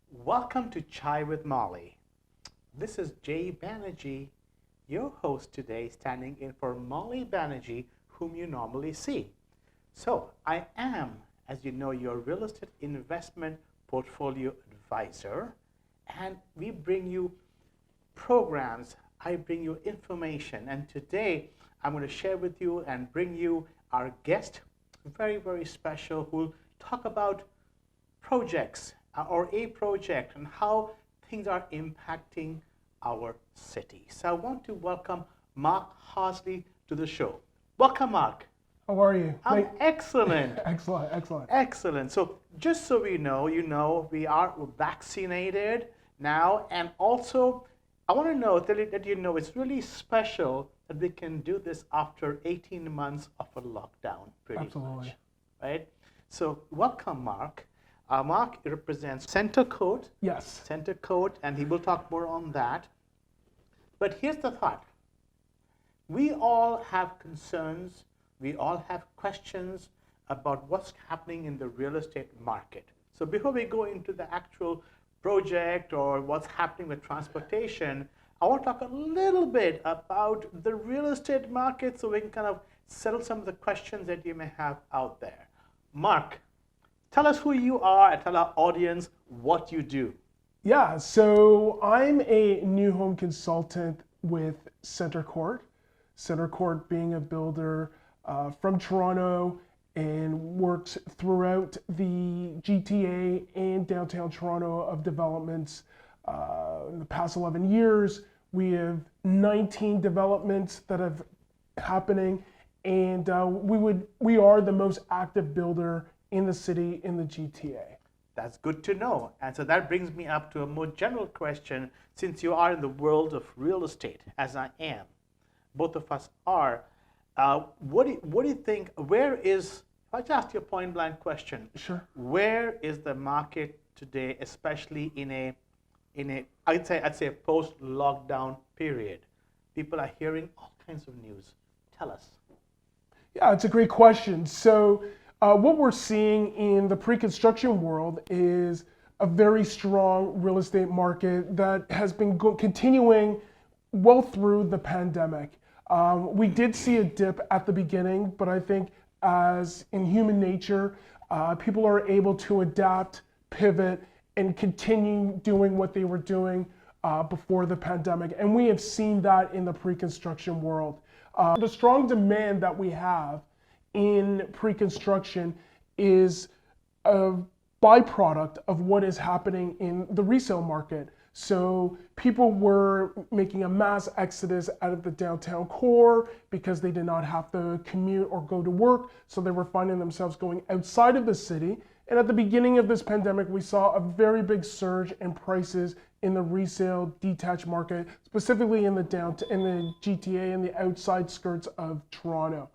Welcome to Chai with Molly. This is Jay Banerjei, your host today, standing in for Molly Banerjei, whom you normally see. So, I am, as you know, your real estate investment portfolio advisor, and we bring you programs, I bring you information, and today I'm going to share with you and bring you our guest, very, very special, who will talk about projects or a project and how things are impacting our city. So I want to welcome Mark Horsley to the show. Welcome, Mark. How are you? I'm excellent. Excellent, excellent. Excellent. So just so we know, we are vaccinated now, and also I want to know that you know it's really special that we can do this after 18 months of a lockdown, pretty Absolutely. much, right? So welcome, Mark. Mark represents CentreCourt. Yes. CentreCourt, and he will talk more on that. But here's the thought. We all have concerns, we all have questions about what's happening in the real estate market. So before we go into the actual project or what's happening with transportation, I want to talk a little bit about the real estate market so we can kind of settle some of the questions that you may have out there. Mark, tell us who you are and tell our audience what you do. Yeah, so I'm a new home consultant with CentreCourt. CentreCourt being a builder from Toronto and works throughout the GTA and downtown Toronto of developments. In the past 11 years, we have 19 developments that have happening, and we are the most active builder in the city, in the GTA. That's good to know. And so that brings me up to a more general question. Since you are in the world of real estate, as I am, both of us are, what do you think, I'll just ask you a point blank question. Sure. Where is the market today, especially in a I'd say a post-lockdown period? People are hearing all kinds of news. Tell us. Yeah, it's a great question. So what we're seeing in the pre-construction world is a very strong real estate market that has been continuing well through the pandemic. We did see a dip at the beginning, but I think as in human nature, people are able to adapt, pivot, and continue doing what they were doing before the pandemic. And we have seen that in the pre-construction world. The strong demand that we have in pre-construction is a byproduct of what is happening in the resale market. So people were making a mass exodus out of the downtown core because they did not have to commute or go to work. So they were finding themselves going outside of the city. And at the beginning of this pandemic, we saw a very big surge in prices in the resale detached market, specifically in the GTA and the outside skirts of Toronto.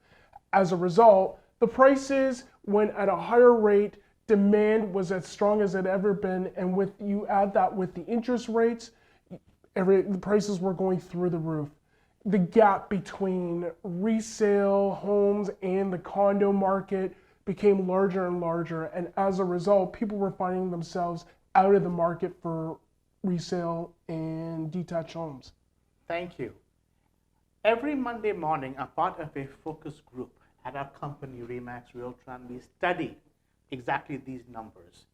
As a result, the prices went at a higher rate, demand was as strong as it ever been, and you add that with the interest rates, the prices were going through the roof. The gap between resale homes and the condo market became larger and larger, and as a result, people were finding themselves out of the market for resale and detached homes. Thank you. Every Monday morning, I'm part of a focus group at our company, Remax Realtor, and we study exactly these numbers.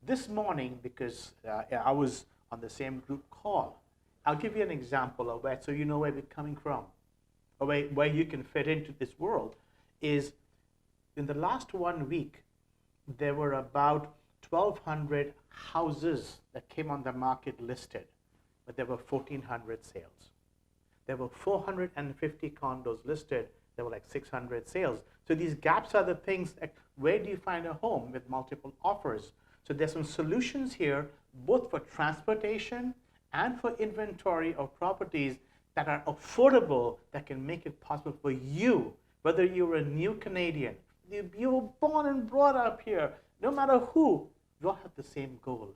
This morning, because I was on the same group call, I'll give you an example of where, so you know where we're coming from, or where you can fit into this world, is in the last 1 week, there were about 1,200 houses that came on the market listed, but there were 1,400 sales. There were 450 condos listed, there were like 600 sales. So these gaps are the things, like where do you find a home with multiple offers? So there's some solutions here, both for transportation and for inventory of properties that are affordable, that can make it possible for you, whether you're a new Canadian, you were born and brought up here, no matter who, you all have the same goal,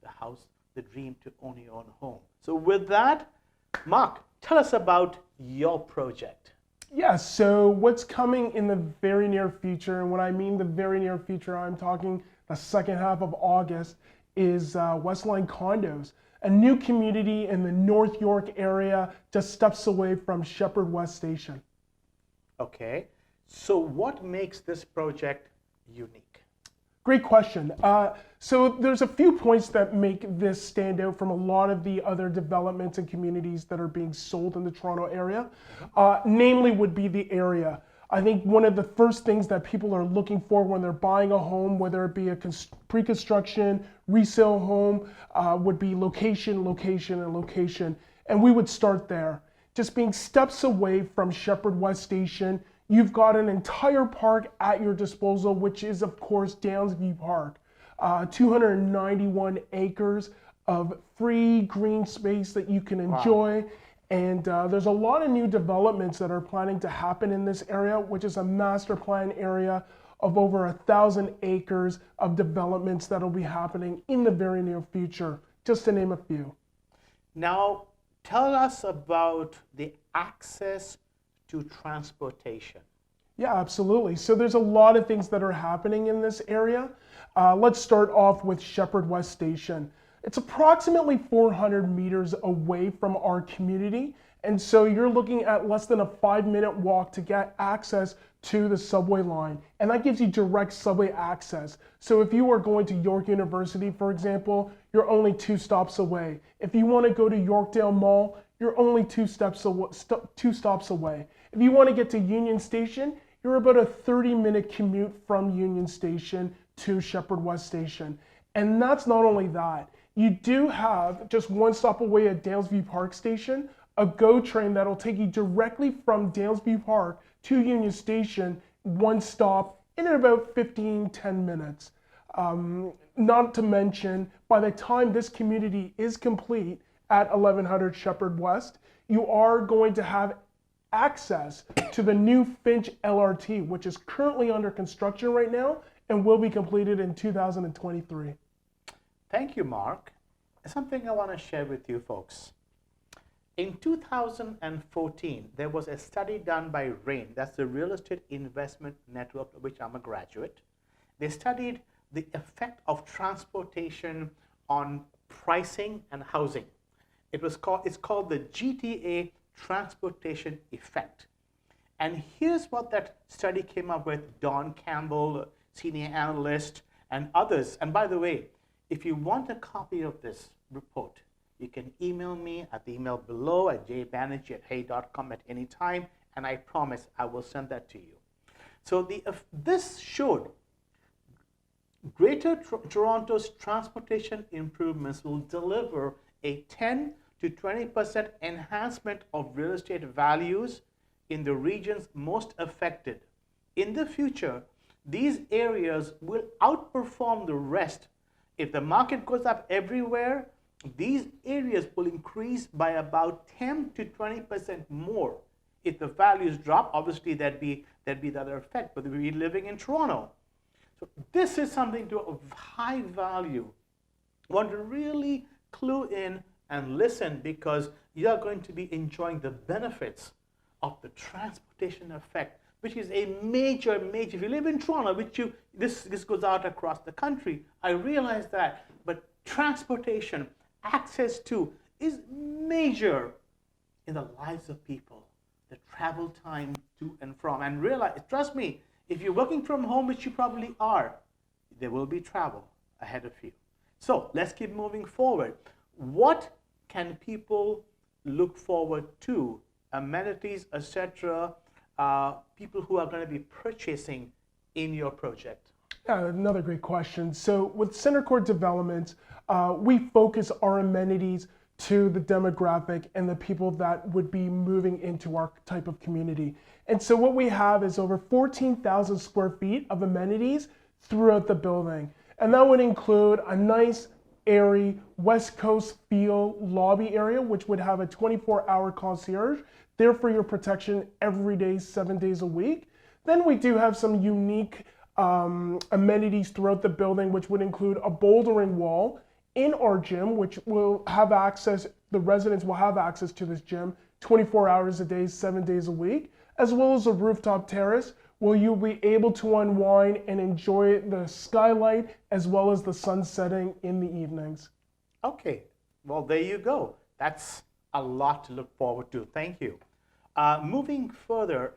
the house, the dream to own your own home. So with that, Mark, tell us about your project. Yeah, so what's coming in the very near future, and when I mean the very near future, I'm talking the second half of August, is West Line Condos, a new community in the North York area, just steps away from Shepherd West Station. Okay, so what makes this project unique? Great question. So there's a few points that make this stand out from a lot of the other developments and communities that are being sold in the Toronto area. Namely would be the area. I think one of the first things that people are looking for when they're buying a home, whether it be a pre-construction, resale home, would be location, location, and location. And we would start there. Just being steps away from Shepherd West Station, you've got an entire park at your disposal, which is, of course, Downsview Park. 291 acres of free green space that you can enjoy. Wow. And there's a lot of new developments that are planning to happen in this area, which is a master plan area of over 1,000 acres of developments that will be happening in the very near future, just to name a few. Now, tell us about the access to transportation. Yeah, absolutely. So there's a lot of things that are happening in this area. Let's start off with Shepherd West Station. It's approximately 400 meters away from our community. And so you're looking at less than a 5-minute walk to get access to the subway line. And that gives you direct subway access. So if you are going to York University, for example, you're only 2 stops away. If you want to go to Yorkdale Mall, you're only 2 stops away. If you want to get to Union Station, you're about a 30-minute commute from Union Station to Shepherd West Station. And that's not only that. You do have, just 1 stop away at Downsview Park Station, a GO train that'll take you directly from Downsview Park to Union Station, 1 stop in about 10 minutes. Not to mention, by the time this community is complete at 1100 Shepherd West, you are going to have access to the new Finch LRT, which is currently under construction right now and will be completed in 2023. Thank you, Mark. Something I want to share with you folks. In 2014, there was a study done by RAIN, that's the Real Estate Investment Network, of which I'm a graduate. They studied the effect of transportation on pricing and housing. It's called the GTA transportation effect. And here's what that study came up with. Don Campbell, senior analyst, and others. And by the way, if you want a copy of this report, you can email me at the email below at jbanerjei@hey.com at any time, and I promise I will send that to you. So this showed Greater Toronto's transportation improvements will deliver a 10 to 20% enhancement of real estate values in the regions most affected. In the future, these areas will outperform the rest. If the market goes up everywhere, these areas will increase by about 10 to 20% more. If the values drop, obviously there'd be the other effect, but we're living in Toronto. So this is something of high value. I want to really clue in and listen, because you are going to be enjoying the benefits of the transportation effect, which is a major, if you live in Toronto, this goes out across the country, I realize that, but transportation, access to, is major in the lives of people, the travel time to and from. And realize, trust me, if you're working from home, which you probably are, there will be travel ahead of you. So let's keep moving forward. What can people look forward to? Amenities, etc. People who are going to be purchasing in your project. Yeah, another great question. So with CentreCourt Developments, we focus our amenities to the demographic and the people that would be moving into our type of community. And so what we have is over 14,000 square feet of amenities throughout the building. And that would include a nice, airy, West Coast feel lobby area, which would have a 24-hour concierge, there for your protection every day, 7 days a week. Then we do have some unique amenities throughout the building, which would include a bouldering wall in our gym, which will have access, the residents will have access to this gym 24 hours a day, 7 days a week, as well as a rooftop terrace where you'll be able to unwind and enjoy the skylight as well as the sun setting in the evenings. Okay, well, there you go. That's a lot to look forward to. Thank you. Moving further,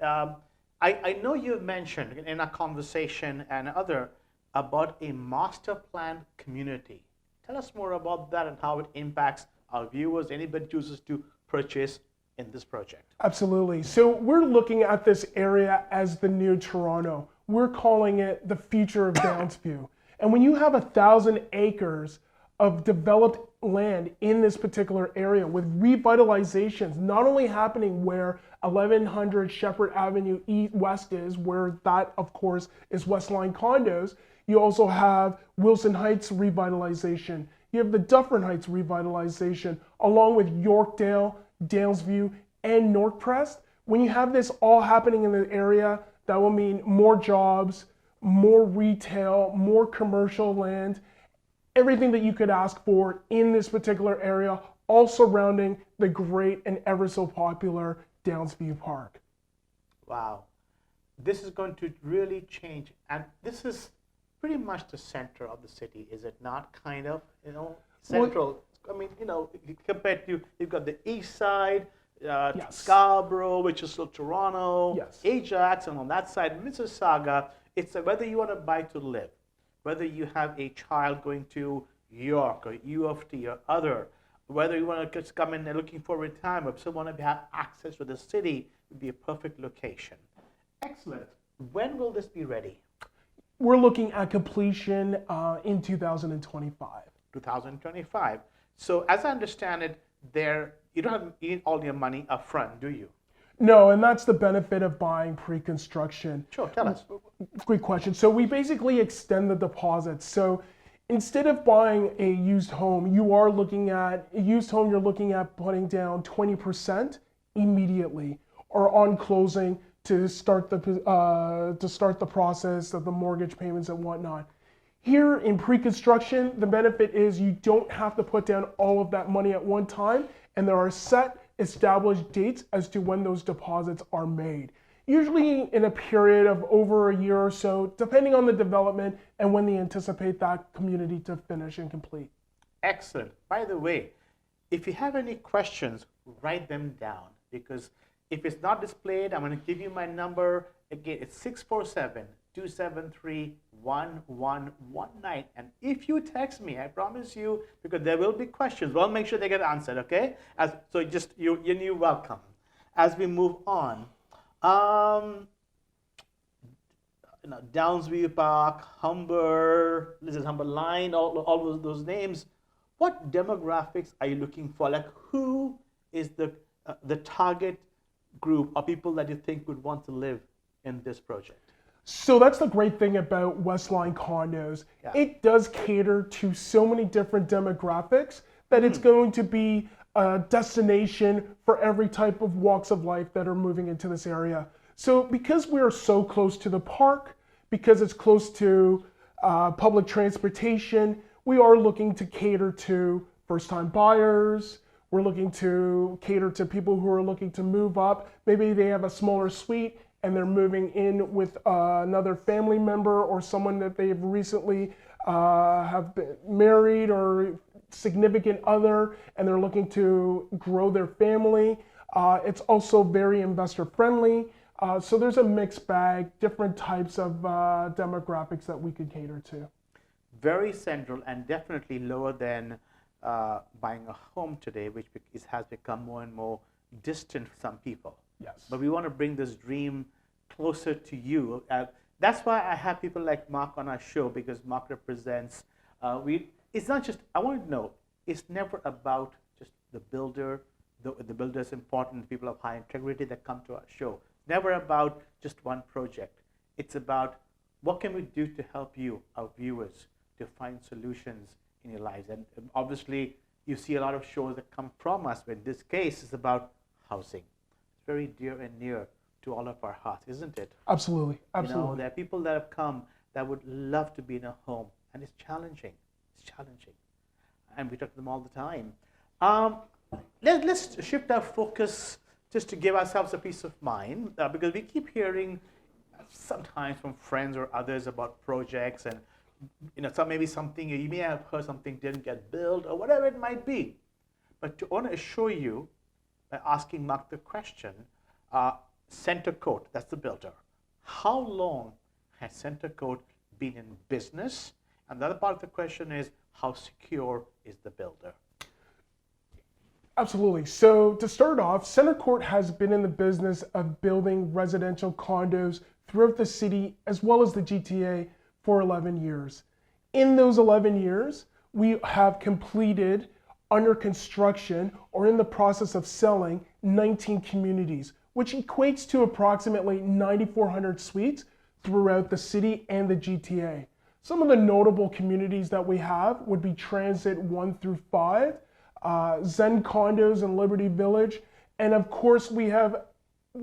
I know you mentioned in our conversation and other about a master plan community. Tell us more about that and how it impacts our viewers, anybody chooses to purchase in this project. Absolutely. So we're looking at this area as the new Toronto. We're calling it the future of Downsview. And when you have 1,000 acres of developed land in this particular area with revitalizations, not only happening where 1100 Shepherd Avenue West is, where that of course is West Line Condos, you also have Wilson Heights revitalization. You have the Dufferin Heights revitalization, along with Yorkdale, Dalesview, and Northcrest. When you have this all happening in the area, that will mean more jobs, more retail, more commercial land, everything that you could ask for in this particular area, all surrounding the great and ever so popular Downsview Park. Wow. This is going to really change. And this is pretty much the center of the city, is it not? Kind of, central. Well, I mean, compared to, you've got the east side, Yes. Scarborough, which is still Toronto, Yes. Ajax, and on that side, Mississauga. It's whether you want to buy to live, whether you have a child going to York or U of T or other, whether you want to just come in and looking for retirement, if someone want to have access to the city, it would be a perfect location. Excellent. When will this be ready? We're looking at completion in 2025. 2025. So as I understand it, you don't need all your money up front, do you? No, and that's the benefit of buying pre-construction. Sure, tell us. Great question. So we basically extend the deposits. So instead of buying a used home, you're looking at putting down 20% immediately or on closing to start the process of the mortgage payments and whatnot. Here in pre-construction, the benefit is you don't have to put down all of that money at one time, and there are set established dates as to when those deposits are made. Usually in a period of over a year or so, depending on the development and when they anticipate that community to finish and complete. Excellent. By the way, if you have any questions, write them down, because if it's not displayed, I'm going to give you my number. Again, it's 647-273-1119. And if you text me, I promise you, because there will be questions, we'll make sure they get answered, okay? So just, you're welcome. As we move on, Downsview Park, Humber, this is Humber Line, all those names. What demographics are you looking for? Like, who is the target group of people that you think would want to live in this project? So that's the great thing about Westline Condos. Yeah. It does cater to so many different demographics that it's going to be a destination for every type of walks of life that are moving into this area. So because we are so close to the park, because it's close to public transportation, we are looking to cater to first-time buyers. We're looking to cater to people who are looking to move up. Maybe they have a smaller suite and they're moving in with another family member or someone that they've recently have been married or significant other, and they're looking to grow their family. It's also very investor friendly. So there's a mixed bag, different types of demographics that we could cater to. Very central and definitely lower than buying a home today, which has become more and more distant for some people. Yes. But we want to bring this dream closer to you. That's why I have people like Mark on our show, because Mark represents, it's not just, I want to know, it's never about just the builder. The builder is important, people of high integrity that come to our show. It's never about just one project. It's about what can we do to help you, our viewers, to find solutions in your lives. And obviously, you see a lot of shows that come from us, but in this case, it's about housing. It's very dear and near to all of our hearts, isn't it? Absolutely, absolutely. There are people that have come that would love to be in a home, and it's challenging. It's challenging. And we talk to them all the time. Let's shift our focus just to give ourselves a peace of mind, because we keep hearing sometimes from friends or others about projects, and so maybe something you may have heard something didn't get built or whatever it might be. But I want to assure you by asking Mark the question, CentreCourt, that's the builder. How long has CentreCourt been in business? And the other part of the question is, how secure is the builder? Absolutely. So to start off, CentreCourt has been in the business of building residential condos throughout the city as well as the GTA for 11 years. In those 11 years, we have completed under construction or in the process of selling 19 communities, which equates to approximately 9,400 suites throughout the city and the GTA. Some of the notable communities that we have would be Transit 1 through 5, Zen Condos in Liberty Village, and of course we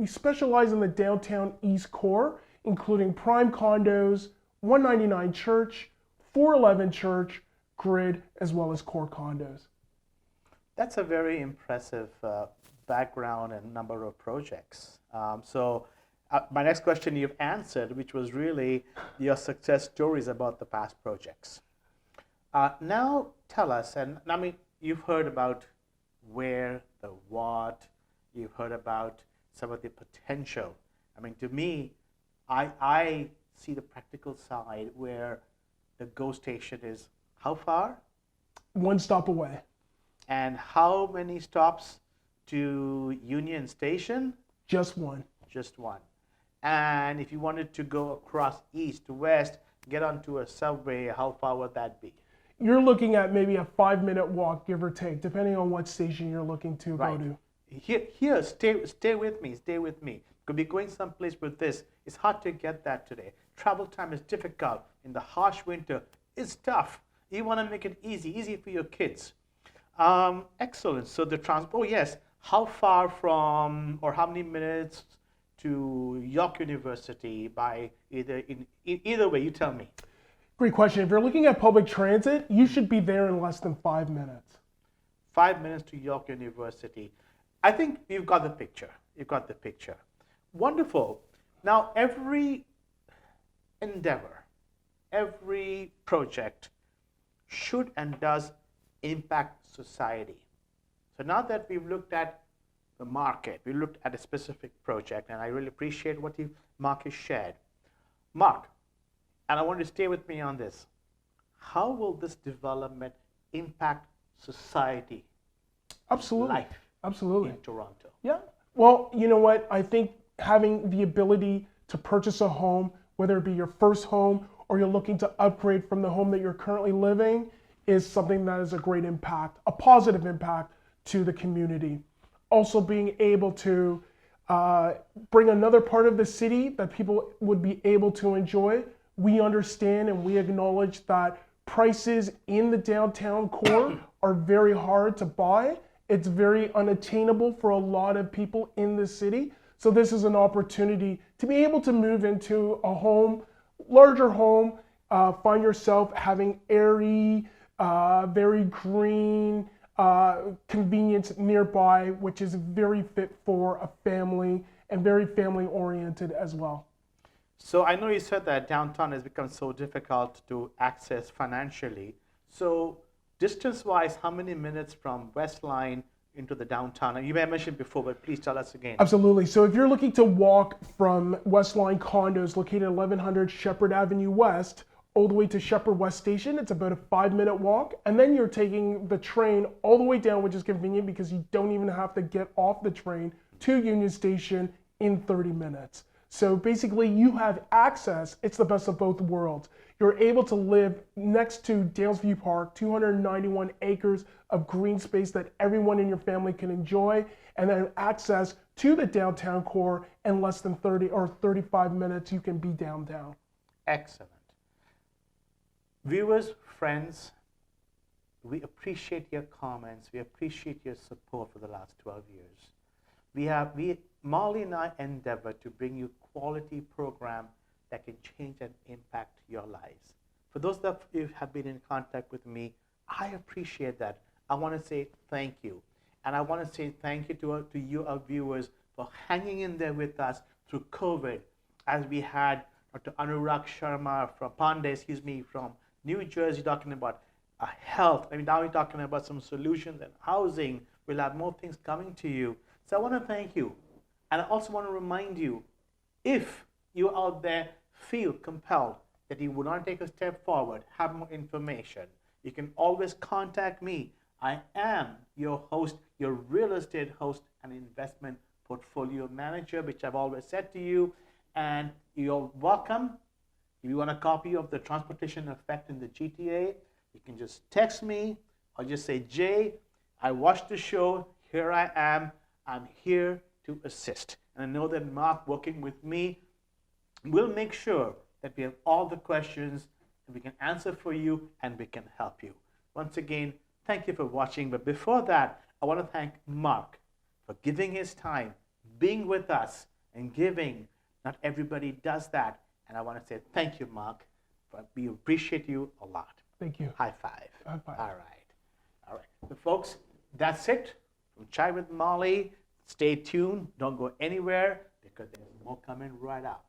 specialize in the downtown East Core, including Prime Condos, 199 Church, 411 Church, Grid, as well as Core Condos. That's a very impressive background and number of projects. My next question you've answered, which was really your success stories about the past projects. Now tell us, and I mean, you've heard about where, the what, you've heard about some of the potential. I mean, to me, I see the practical side where the GO station is how far? One stop away. And how many stops to Union Station? Just one. Just one. And if you wanted to go across east to west, get onto a subway, how far would that be? You're looking at maybe a 5-minute walk, give or take, depending on what station you're looking to go to. Here, stay with me, stay with me. Could be going someplace with this. It's hard to get that today. Travel time is difficult. In the harsh winter, it's tough. You want to make it easy for your kids. Excellent. So the transport, yes. How far from, or how many minutes to York University by either way, you tell me. Great question. If you're looking at public transit, you should be there in less than 5 minutes. 5 minutes to York University. I think you've got the picture. You've got the picture. Wonderful. Now, every endeavor, every project should and does impact society. So now that we've looked at the market, we looked at a specific project, and I really appreciate what Mark has shared. Mark, and I want you to stay with me on this. How will this development impact society? Absolutely. Life Absolutely. in Toronto? Yeah. Well, you know what? I think having the ability to purchase a home, whether it be your first home or you're looking to upgrade from the home that you're currently living, is something that is a great impact, a positive impact to the community. Also being able to bring another part of the city that people would be able to enjoy. We understand and we acknowledge that prices in the downtown core are very hard to buy. It's very unattainable for a lot of people in the city. So this is an opportunity to be able to move into a home, larger home, find yourself having airy, very green, convenience nearby, which is very fit for a family and very family oriented as well. So I know you said that downtown has become so difficult to access financially. So distance-wise, how many minutes from West Line into the downtown? You may have mentioned before, but please tell us again. Absolutely. So if you're looking to walk from West Line Condos located at 1100 Shepherd Avenue West all the way to Shepherd West Station, it's about a 5-minute walk. And then you're taking the train all the way down, which is convenient because you don't even have to get off the train to Union Station in 30 minutes. So basically you have access, it's the best of both worlds. You're able to live next to Dalesview Park, 291 acres of green space that everyone in your family can enjoy, and then access to the downtown core in less than 30 or 35 minutes you can be downtown. Excellent. Viewers, friends, we appreciate your comments. We appreciate your support for the last 12 years. Molly and I endeavor to bring you quality program that can change and impact your lives. For those that you have been in contact with me, I appreciate that. I want to say thank you. And I want to say thank you to you, our viewers, for hanging in there with us through COVID. as we had Dr. Anurag Sharma from from New Jersey talking about health. I mean, now we're talking about some solutions and housing. We'll have more things coming to you. So I want to thank you. And I also want to remind you, if you out there feel compelled that you would not take a step forward, have more information, you can always contact me. I am your host, your real estate host and investment portfolio manager, which I've always said to you. And you're welcome. If you want a copy of the transportation effect in the GTA, you can just text me or just say, Jay, I watched the show. Here I am. I'm here to assist. And I know that Mark, working with me, will make sure that we have all the questions that we can answer for you and we can help you. Once again, thank you for watching. But before that, I want to thank Mark for giving his time, being with us, and giving. Not everybody does that. And I want to say thank you, Mark. We appreciate you a lot. Thank you. High five. High five. All right. All right. So, folks, that's it from Chai with Molly. Stay tuned. Don't go anywhere because there's more coming right up.